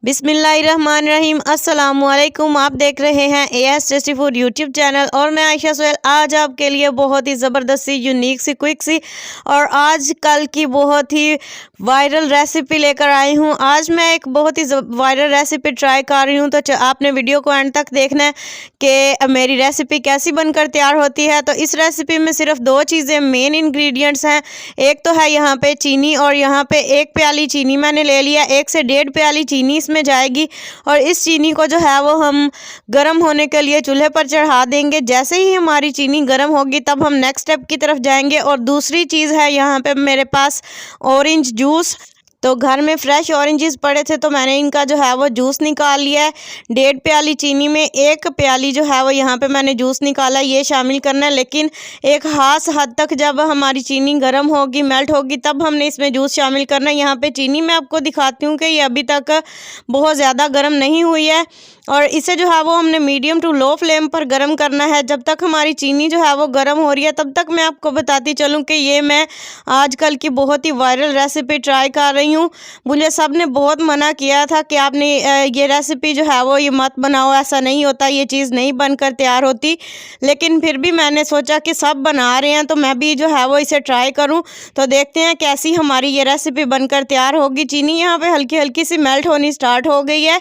बिस्मिल्लाहिर्रहमानिर्रहीम अस्सलामुअलैकुम। आप देख रहे हैं as tasty food YouTube channel और मैं आयशा सोहेल आज आपके लिए बहुत ही ज़बरदस्त सी यूनिक सी क्विक सी और आज कल की बहुत ही वायरल रेसिपी लेकर आई हूँ। आज मैं एक बहुत ही वायरल रेसिपी ट्राई कर रही हूँ, तो आपने वीडियो को एंड तक देखना है कि मेरी रेसिपी कैसी बनकर तैयार होती है। तो इस रेसिपी में सिर्फ दो चीज़ें मेन इंग्रेडिएंट्स हैं। एक तो है यहाँ पे चीनी और यहाँ पे 1 प्याली चीनी मैंने ले लिया। 1 से 1.5 प्याली चीनी में जाएगी और इस चीनी को जो है वो हम गर्म होने के लिए चूल्हे पर चढ़ा देंगे। जैसे ही हमारी चीनी गर्म होगी तब हम नेक्स्ट स्टेप की तरफ जाएंगे। और दूसरी चीज़ है यहाँ पे मेरे पास ऑरेंज जूस। तो घर में फ्रेश ऑरेंजेस पड़े थे तो मैंने इनका जो है वो जूस निकाल लिया है। 1.5 प्याली चीनी में 1 प्याली जो है वो यहाँ पे मैंने जूस निकाला, ये शामिल करना है। लेकिन एक खास हद तक जब हमारी चीनी गर्म होगी, मेल्ट होगी, तब हमने इसमें जूस शामिल करना है। यहाँ पे चीनी मैं आपको दिखाती हूँ कि ये अभी तक बहुत ज़्यादा गर्म नहीं हुई है और इसे जो है वो हमने मीडियम टू लो फ्लेम पर गर्म करना है। जब तक हमारी चीनी जो है वो गर्म हो रही है तब तक मैं आपको बताती चलूँ कि ये मैं आजकल की बहुत ही वायरल रेसिपी ट्राई कर रही हूँ। मुझे सब ने बहुत मना किया था कि आपने ये रेसिपी जो है वो ये मत बनाओ, ऐसा नहीं होता, ये चीज़ नहीं बनकर तैयार होती। लेकिन फिर भी मैंने सोचा कि सब बना रहे हैं तो मैं भी जो है वो इसे ट्राई करूँ। तो देखते हैं कैसी हमारी ये रेसिपी बनकर तैयार होगी। चीनी यहाँ पे हल्की हल्की सी मेल्ट होनी स्टार्ट हो गई है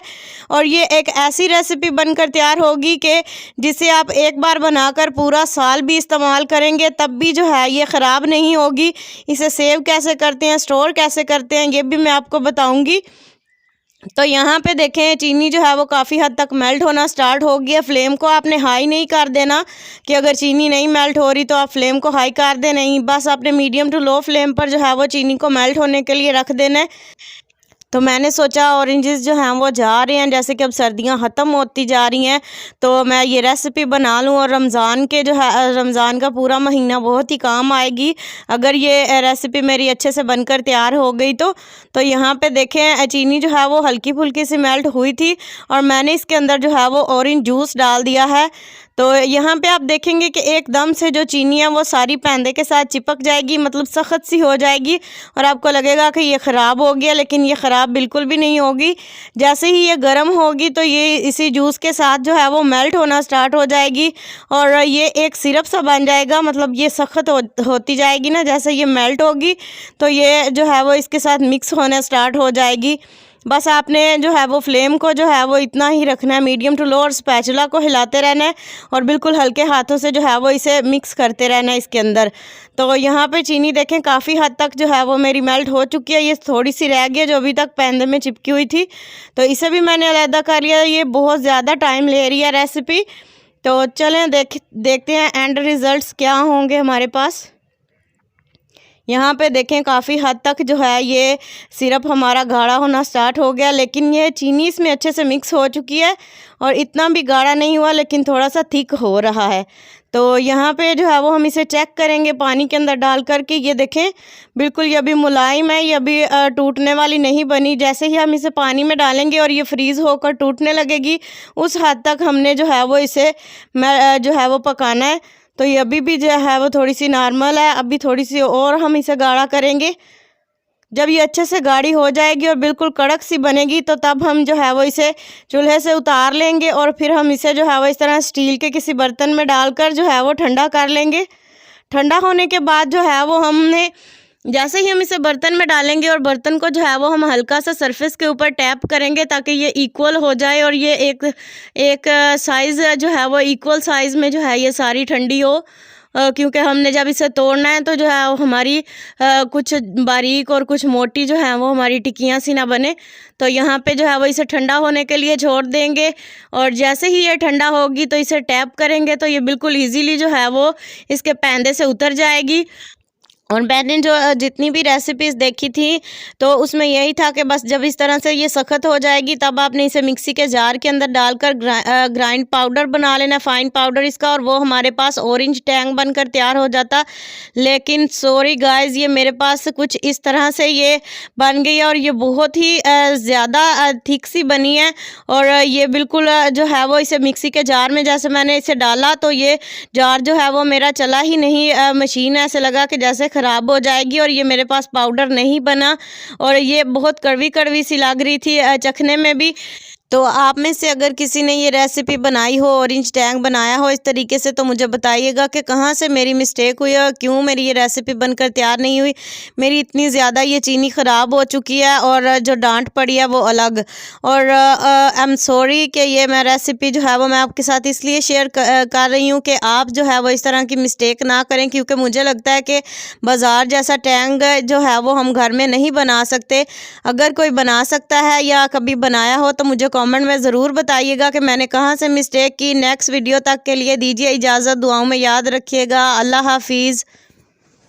और ये एक ऐसी रेसिपी बनकर तैयार होगी कि जिसे आप एक बार बनाकर पूरा साल भी इस्तेमाल करेंगे तब भी जो है ये ख़राब नहीं होगी। इसे सेव कैसे करते हैं, स्टोर कैसे करते हैं, ये भी मैं आपको बताऊंगी। तो यहाँ पे देखें चीनी जो है वो काफ़ी हद तक मेल्ट होना स्टार्ट हो गया। फ्लेम को आपने हाई नहीं कर देना कि अगर चीनी नहीं मेल्ट हो रही तो आप फ्लेम को हाई कर दें, नहीं, बस आपने मीडियम टू लो फ्लेम पर जो है वो चीनी को मेल्ट होने के लिए रख देना है। तो मैंने सोचा ऑरेंजेस जो हैं वो जा रहे हैं, जैसे कि अब सर्दियां ख़त्म होती जा रही हैं, तो मैं ये रेसिपी बना लूं और रमज़ान के जो है रमज़ान का पूरा महीना बहुत ही काम आएगी अगर ये रेसिपी मेरी अच्छे से बनकर तैयार हो गई तो यहाँ पे देखें चीनी जो है वो हल्की फुल्की सी मेल्ट हुई थी और मैंने इसके अंदर जो है वो ऑरेंज जूस डाल दिया है। तो यहाँ पे आप देखेंगे कि एकदम से जो चीनी है वो सारी पैंदे के साथ चिपक जाएगी, मतलब सख्त सी हो जाएगी और आपको लगेगा कि ये ख़राब हो गया, लेकिन ये ख़राब बिल्कुल भी नहीं होगी। जैसे ही ये गर्म होगी तो ये इसी जूस के साथ जो है वो मेल्ट होना स्टार्ट हो जाएगी और ये एक सिरप सा बन जाएगा, मतलब ये सख्त होती जाएगी ना। जैसे ये मेल्ट होगी तो ये जो है वो इसके साथ मिक्स होना स्टार्ट हो जाएगी। बस आपने जो है वो फ्लेम को जो है वो इतना ही रखना है, मीडियम टू लो, और स्पैचुला को हिलाते रहना है और बिल्कुल हल्के हाथों से जो है वो इसे मिक्स करते रहना है इसके अंदर। तो यहाँ पे चीनी देखें काफ़ी हद तक जो है वो मेरी मेल्ट हो चुकी है। ये थोड़ी सी रह गई है जो अभी तक पैंदे में चिपकी हुई थी, तो इसे भी मैंने अलग कर लिया। ये बहुत ज़्यादा टाइम ले रही है रेसिपी, तो चलें देखते हैं एंड रिज़ल्ट्स क्या होंगे हमारे पास। यहाँ पे देखें काफ़ी हद तक जो है ये सिरप हमारा गाढ़ा होना स्टार्ट हो गया, लेकिन ये चीनी इसमें अच्छे से मिक्स हो चुकी है और इतना भी गाढ़ा नहीं हुआ, लेकिन थोड़ा सा थिक हो रहा है। तो यहाँ पे जो है वो हम इसे चेक करेंगे पानी के अंदर डाल कर के। ये देखें बिल्कुल ये अभी मुलायम है, ये अभी टूटने वाली नहीं बनी। जैसे ही हम इसे पानी में डालेंगे और ये फ्रीज़ होकर टूटने लगेगी, उस हद तक हमने जो है वो इसे जो है वो पकाना है। तो ये अभी भी जो है वो थोड़ी सी नॉर्मल है, अभी थोड़ी सी और हम इसे गाढ़ा करेंगे। जब ये अच्छे से गाढ़ी हो जाएगी और बिल्कुल कड़क सी बनेगी तो तब हम जो है वो इसे चूल्हे से उतार लेंगे और फिर हम इसे जो है वो इस तरह स्टील के किसी बर्तन में डालकर जो है वो ठंडा कर लेंगे। ठंडा होने के बाद जो है वो हमने जैसे ही हम इसे बर्तन में डालेंगे और बर्तन को जो है वो हम हल्का सा सरफेस के ऊपर टैप करेंगे ताकि ये इक्वल हो जाए और ये एक साइज़ जो है वो इक्वल साइज़ में जो है ये सारी ठंडी हो, क्योंकि हमने जब इसे तोड़ना है तो जो है वो हमारी कुछ बारीक और कुछ मोटी जो है वो हमारी टिक्कियाँ सी ना बने। तो यहाँ पे जो है वो इसे ठंडा होने के लिए छोड़ देंगे और जैसे ही ये ठंडा होगी तो इसे टैप करेंगे तो ये बिल्कुल ईजीली जो है वो इसके पैंदे से उतर जाएगी। और मैंने जो जितनी भी रेसिपीज़ देखी थी तो उसमें यही था कि बस जब इस तरह से ये सख्त हो जाएगी तब आपने इसे मिक्सी के जार के अंदर डालकर ग्राइंड पाउडर बना लेना, फाइन पाउडर इसका, और वो हमारे पास ऑरेंज टैंग बनकर तैयार हो जाता। लेकिन सॉरी गाइस, ये मेरे पास कुछ इस तरह से ये बन गई है और ये बहुत ही ज़्यादा थिक सी बनी है और ये बिल्कुल जो है वो इसे मिक्सी के जार में जैसे मैंने इसे डाला तो ये जार जो है वो मेरा चला ही नहीं। मशीन ऐसे लगा कि जैसे ख़राब हो जाएगी। और ये मेरे पास पाउडर नहीं बना और ये बहुत कड़वी कड़वी सी लग रही थी चखने में भी। तो आप में से अगर किसी ने ये रेसिपी बनाई हो, ऑरेंज टैंग बनाया हो इस तरीके से, तो मुझे बताइएगा कि कहाँ से मेरी मिस्टेक हुई और क्यों मेरी ये रेसिपी बनकर तैयार नहीं हुई। मेरी इतनी ज़्यादा ये चीनी ख़राब हो चुकी है और जो डांट पड़ी है वो अलग। और आई एम सॉरी कि ये मैं रेसिपी जो है वो मैं आपके साथ इसलिए शेयर कर रही हूँ कि आप जो है वो इस तरह की मिस्टेक ना करें, क्योंकि मुझे लगता है कि बाज़ार जैसा टैंग जो है वो हम घर में नहीं बना सकते। अगर कोई बना सकता है या कभी बनाया हो तो मुझे कमेंट में ज़रूर बताइएगा कि मैंने कहाँ से मिस्टेक की। नेक्स्ट वीडियो तक के लिए दीजिए इजाज़त, दुआओं में याद रखिएगा। अल्लाह हाफिज़।